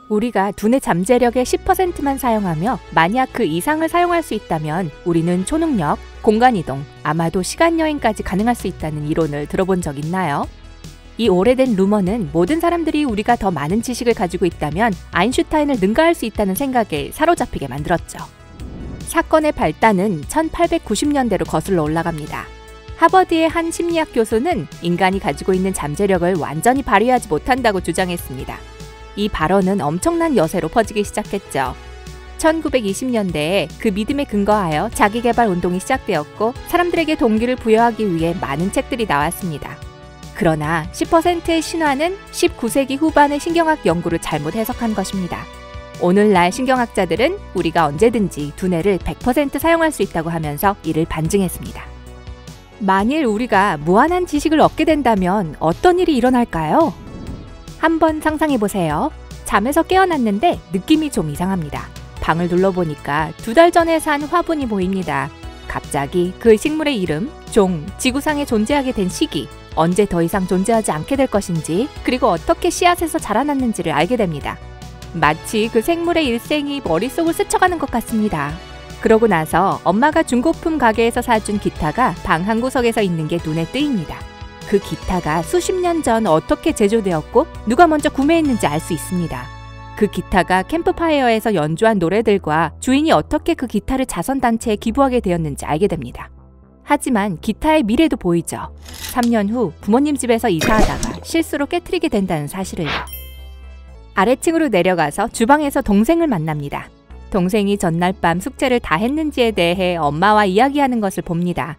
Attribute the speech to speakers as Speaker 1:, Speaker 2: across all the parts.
Speaker 1: 우리가 두뇌 잠재력의 10%만 사용하며 만약 그 이상을 사용할 수 있다면 우리는 초능력, 공간이동, 아마도 시간여행까지 가능할 수 있다는 이론을 들어본 적 있나요? 이 오래된 루머는 모든 사람들이 우리가 더 많은 지식을 가지고 있다면 아인슈타인을 능가할 수 있다는 생각에 사로잡히게 만들었죠. 사건의 발단은 1890년대로 거슬러 올라갑니다. 하버드의 한 심리학 교수는 인간이 가지고 있는 잠재력을 완전히 발휘하지 못한다고 주장했습니다. 이 발언은 엄청난 여세로 퍼지기 시작했죠. 1920년대에 그 믿음에 근거하여 자기개발 운동이 시작되었고 사람들에게 동기를 부여하기 위해 많은 책들이 나왔습니다. 그러나 10%의 신화는 19세기 후반의 신경학 연구를 잘못 해석한 것입니다. 오늘날 신경학자들은 우리가 언제든지 두뇌를 100% 사용할 수 있다고 하면서 이를 반증했습니다. 만일 우리가 무한한 지식을 얻게 된다면 어떤 일이 일어날까요? 한번 상상해보세요. 잠에서 깨어났는데 느낌이 좀 이상합니다. 방을 둘러보니까 2달 전에 산 화분이 보입니다. 갑자기 그 식물의 이름, 종, 지구상에 존재하게 된 시기, 언제 더 이상 존재하지 않게 될 것인지, 그리고 어떻게 씨앗에서 자라났는지를 알게 됩니다. 마치 그 생물의 일생이 머릿속을 스쳐가는 것 같습니다. 그러고 나서 엄마가 중고품 가게에서 사준 기타가 방 한 구석에서 있는 게 눈에 띄입니다. 그 기타가 수십 년 전 어떻게 제조되었고 누가 먼저 구매했는지 알 수 있습니다. 그 기타가 캠프파이어에서 연주한 노래들과 주인이 어떻게 그 기타를 자선단체에 기부하게 되었는지 알게 됩니다. 하지만 기타의 미래도 보이죠. 3년 후 부모님 집에서 이사하다가 실수로 깨트리게 된다는 사실을요. 아래층으로 내려가서 주방에서 동생을 만납니다. 동생이 전날 밤 숙제를 다 했는지에 대해 엄마와 이야기하는 것을 봅니다.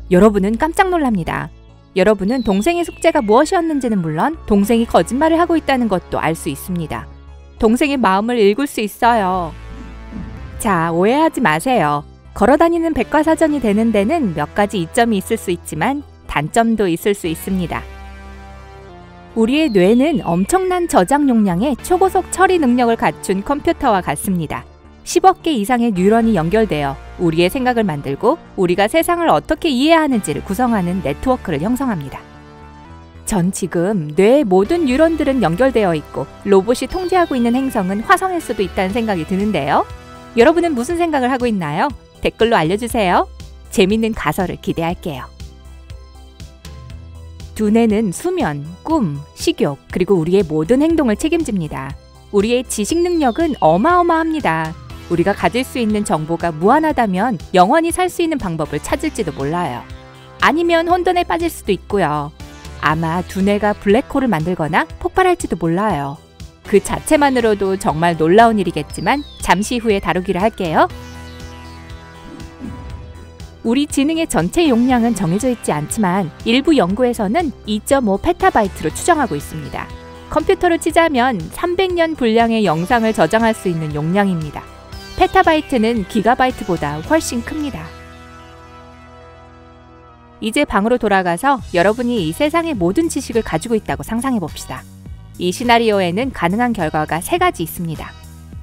Speaker 1: 여러분은 깜짝 놀랍니다. 여러분은 동생의 숙제가 무엇이었는지는 물론 동생이 거짓말을 하고 있다는 것도 알 수 있습니다. 동생의 마음을 읽을 수 있어요. 자, 오해하지 마세요. 걸어다니는 백과사전이 되는 데는 몇 가지 이점이 있을 수 있지만 단점도 있을 수 있습니다. 우리의 뇌는 엄청난 저장 용량의 초고속 처리 능력을 갖춘 컴퓨터와 같습니다. 10억 개 이상의 뉴런이 연결되어 우리의 생각을 만들고 우리가 세상을 어떻게 이해하는지를 구성하는 네트워크를 형성합니다. 전 지금 뇌의 모든 뉴런들은 연결되어 있고 로봇이 통제하고 있는 행성은 화성일 수도 있다는 생각이 드는데요. 여러분은 무슨 생각을 하고 있나요? 댓글로 알려주세요. 재밌는 가설을 기대할게요. 두뇌는 수면, 꿈, 식욕, 그리고 우리의 모든 행동을 책임집니다. 우리의 지식 능력은 어마어마합니다. 우리가 가질 수 있는 정보가 무한하다면 영원히 살 수 있는 방법을 찾을지도 몰라요. 아니면 혼돈에 빠질 수도 있고요. 아마 두뇌가 블랙홀을 만들거나 폭발할지도 몰라요. 그 자체만으로도 정말 놀라운 일이겠지만 잠시 후에 다루기로 할게요. 우리 지능의 전체 용량은 정해져 있지 않지만 일부 연구에서는 2.5 페타바이트로 추정하고 있습니다. 컴퓨터로 치자면 300년 분량의 영상을 저장할 수 있는 용량입니다. 페타바이트는 기가바이트보다 훨씬 큽니다. 이제 방으로 돌아가서 여러분이 이 세상의 모든 지식을 가지고 있다고 상상해 봅시다. 이 시나리오에는 가능한 결과가 3가지 있습니다.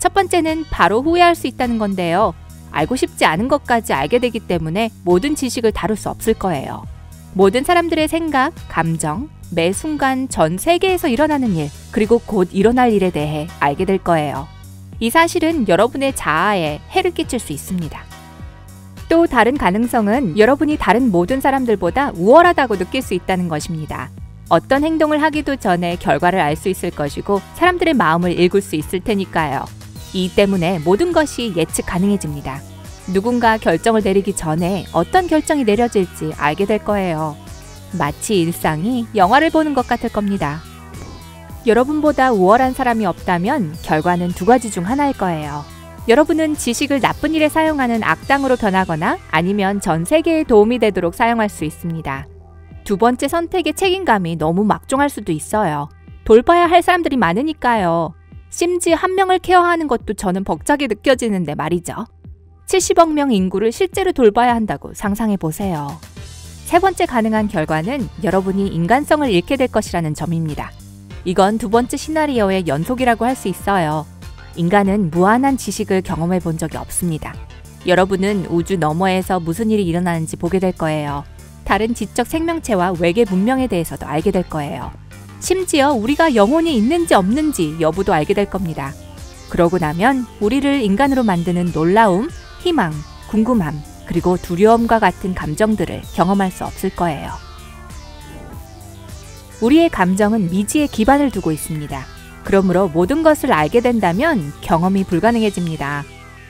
Speaker 1: 첫 번째는 바로 후회할 수 있다는 건데요. 알고 싶지 않은 것까지 알게 되기 때문에 모든 지식을 다룰 수 없을 거예요. 모든 사람들의 생각, 감정, 매 순간 전 세계에서 일어나는 일, 그리고 곧 일어날 일에 대해 알게 될 거예요. 이 사실은 여러분의 자아에 해를 끼칠 수 있습니다. 또 다른 가능성은 여러분이 다른 모든 사람들보다 우월하다고 느낄 수 있다는 것입니다. 어떤 행동을 하기도 전에 결과를 알 수 있을 것이고 사람들의 마음을 읽을 수 있을 테니까요. 이 때문에 모든 것이 예측 가능해집니다. 누군가 결정을 내리기 전에 어떤 결정이 내려질지 알게 될 거예요. 마치 일상이 영화를 보는 것 같을 겁니다. 여러분보다 우월한 사람이 없다면 결과는 2가지 중 하나일 거예요. 여러분은 지식을 나쁜 일에 사용하는 악당으로 변하거나 아니면 전 세계에 도움이 되도록 사용할 수 있습니다. 2번째 선택의 책임감이 너무 막중할 수도 있어요. 돌봐야 할 사람들이 많으니까요. 심지어 한 명을 케어하는 것도 저는 벅차게 느껴지는데 말이죠. 70억 명 인구를 실제로 돌봐야 한다고 상상해 보세요. 3번째 가능한 결과는 여러분이 인간성을 잃게 될 것이라는 점입니다. 이건 2번째 시나리오의 연속이라고 할 수 있어요. 인간은 무한한 지식을 경험해 본 적이 없습니다. 여러분은 우주 너머에서 무슨 일이 일어나는지 보게 될 거예요. 다른 지적 생명체와 외계 문명에 대해서도 알게 될 거예요. 심지어 우리가 영혼이 있는지 없는지 여부도 알게 될 겁니다. 그러고 나면 우리를 인간으로 만드는 놀라움, 희망, 궁금함, 그리고 두려움과 같은 감정들을 경험할 수 없을 거예요. 우리의 감정은 미지에 기반을 두고 있습니다. 그러므로 모든 것을 알게 된다면 경험이 불가능해집니다.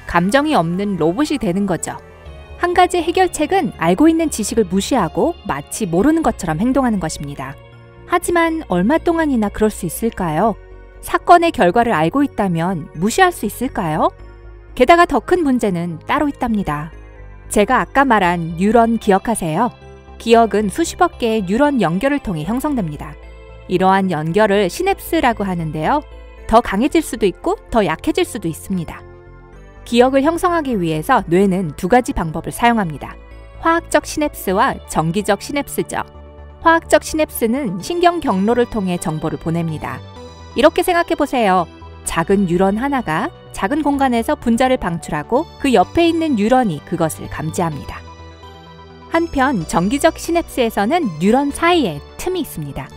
Speaker 1: 감정이 없는 로봇이 되는 거죠. 한 가지 해결책은 알고 있는 지식을 무시하고 마치 모르는 것처럼 행동하는 것입니다. 하지만 얼마 동안이나 그럴 수 있을까요? 사건의 결과를 알고 있다면 무시할 수 있을까요? 게다가 더 큰 문제는 따로 있답니다. 제가 아까 말한 뉴런 기억하세요? 기억은 수십억 개의 뉴런 연결을 통해 형성됩니다. 이러한 연결을 시냅스라고 하는데요. 더 강해질 수도 있고 더 약해질 수도 있습니다. 기억을 형성하기 위해서 뇌는 두 가지 방법을 사용합니다. 화학적 시냅스와 정기적 시냅스죠. 화학적 시냅스는 신경 경로를 통해 정보를 보냅니다. 이렇게 생각해 보세요. 작은 뉴런 하나가 작은 공간에서 분자를 방출하고 그 옆에 있는 뉴런이 그것을 감지합니다. 한편 정기적 시냅스에서는 뉴런 사이에 틈이 있습니다.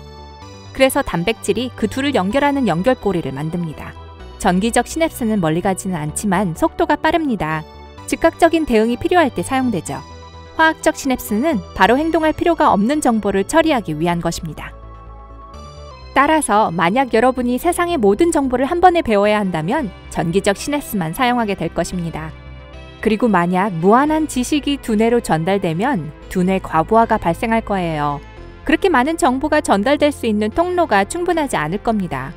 Speaker 1: 그래서 단백질이 그 둘을 연결하는 연결고리를 만듭니다. 전기적 시냅스는 멀리 가지는 않지만 속도가 빠릅니다. 즉각적인 대응이 필요할 때 사용되죠. 화학적 시냅스는 바로 행동할 필요가 없는 정보를 처리하기 위한 것입니다. 따라서 만약 여러분이 세상의 모든 정보를 한 번에 배워야 한다면 전기적 시냅스만 사용하게 될 것입니다. 그리고 만약 무한한 지식이 두뇌로 전달되면 두뇌 과부하가 발생할 거예요. 그렇게 많은 정보가 전달될 수 있는 통로가 충분하지 않을 겁니다.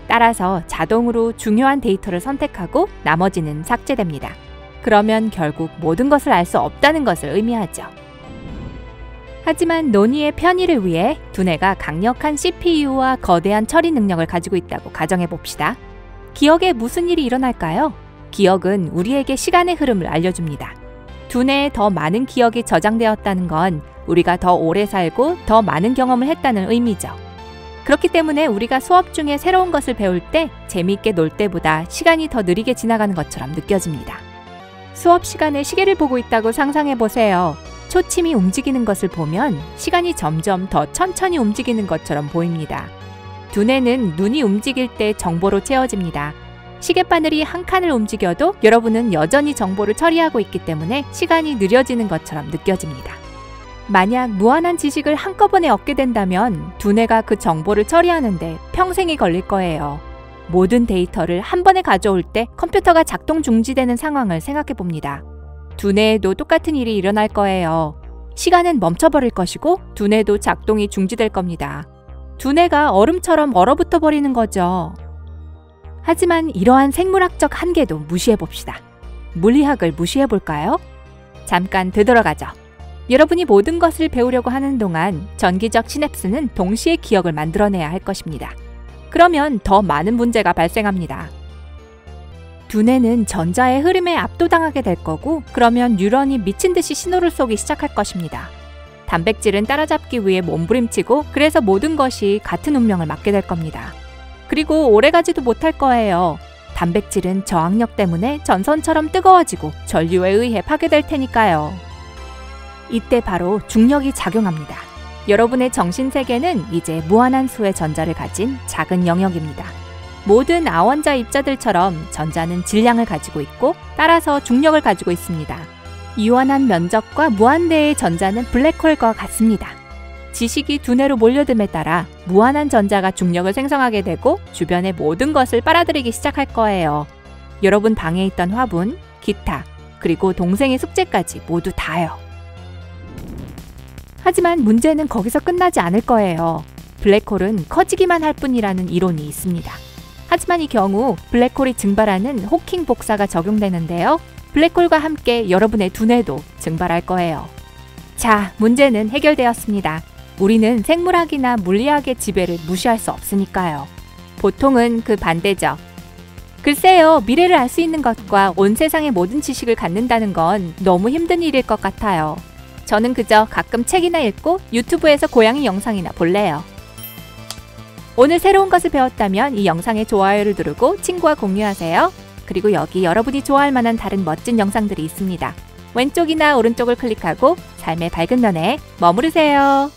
Speaker 1: 따라서 자동으로 중요한 데이터를 선택하고 나머지는 삭제됩니다. 그러면 결국 모든 것을 알 수 없다는 것을 의미하죠. 하지만 논의의 편의를 위해 두뇌가 강력한 CPU와 거대한 처리 능력을 가지고 있다고 가정해 봅시다. 기억에 무슨 일이 일어날까요? 기억은 우리에게 시간의 흐름을 알려줍니다. 두뇌에 더 많은 기억이 저장되었다는 건 우리가 더 오래 살고 더 많은 경험을 했다는 의미죠. 그렇기 때문에 우리가 수업 중에 새로운 것을 배울 때 재미있게 놀 때보다 시간이 더 느리게 지나가는 것처럼 느껴집니다. 수업 시간에 시계를 보고 있다고 상상해 보세요. 초침이 움직이는 것을 보면 시간이 점점 더 천천히 움직이는 것처럼 보입니다. 두뇌는 눈이 움직일 때 정보로 채워집니다. 시계바늘이 한 칸을 움직여도 여러분은 여전히 정보를 처리하고 있기 때문에 시간이 느려지는 것처럼 느껴집니다. 만약 무한한 지식을 한꺼번에 얻게 된다면 두뇌가 그 정보를 처리하는데 평생이 걸릴 거예요. 모든 데이터를 한 번에 가져올 때 컴퓨터가 작동 중지되는 상황을 생각해 봅니다. 두뇌에도 똑같은 일이 일어날 거예요. 시간은 멈춰버릴 것이고 두뇌도 작동이 중지될 겁니다. 두뇌가 얼음처럼 얼어붙어 버리는 거죠. 하지만 이러한 생물학적 한계도 무시해 봅시다. 물리학을 무시해 볼까요? 잠깐 되돌아가죠. 여러분이 모든 것을 배우려고 하는 동안 전기적 시냅스는 동시에 기억을 만들어내야 할 것입니다. 그러면 더 많은 문제가 발생합니다. 두뇌는 전자의 흐름에 압도당하게 될 거고 그러면 뉴런이 미친 듯이 신호를 쏘기 시작할 것입니다. 단백질은 따라잡기 위해 몸부림치고 그래서 모든 것이 같은 운명을 맞게 될 겁니다. 그리고 오래가지도 못할 거예요. 단백질은 저항력 때문에 전선처럼 뜨거워지고 전류에 의해 파괴될 테니까요. 이때 바로 중력이 작용합니다. 여러분의 정신세계는 이제 무한한 수의 전자를 가진 작은 영역입니다. 모든 아원자 입자들처럼 전자는 질량을 가지고 있고 따라서 중력을 가지고 있습니다. 이완한 면적과 무한대의 전자는 블랙홀과 같습니다. 지식이 두뇌로 몰려듦에 따라 무한한 전자가 중력을 생성하게 되고 주변의 모든 것을 빨아들이기 시작할 거예요. 여러분 방에 있던 화분, 기타, 그리고 동생의 숙제까지 모두 다요. 하지만 문제는 거기서 끝나지 않을 거예요. 블랙홀은 커지기만 할 뿐이라는 이론이 있습니다. 하지만 이 경우 블랙홀이 증발하는 호킹 복사가 적용되는데요. 블랙홀과 함께 여러분의 두뇌도 증발할 거예요. 자, 문제는 해결되었습니다. 우리는 생물학이나 물리학의 지배를 무시할 수 없으니까요. 보통은 그 반대죠. 글쎄요, 미래를 알 수 있는 것과 온 세상의 모든 지식을 갖는다는 건 너무 힘든 일일 것 같아요. 저는 그저 가끔 책이나 읽고 유튜브에서 고양이 영상이나 볼래요. 오늘 새로운 것을 배웠다면 이 영상에 좋아요를 누르고 친구와 공유하세요. 그리고 여기 여러분이 좋아할 만한 다른 멋진 영상들이 있습니다. 왼쪽이나 오른쪽을 클릭하고 삶의 밝은 면에 머무르세요.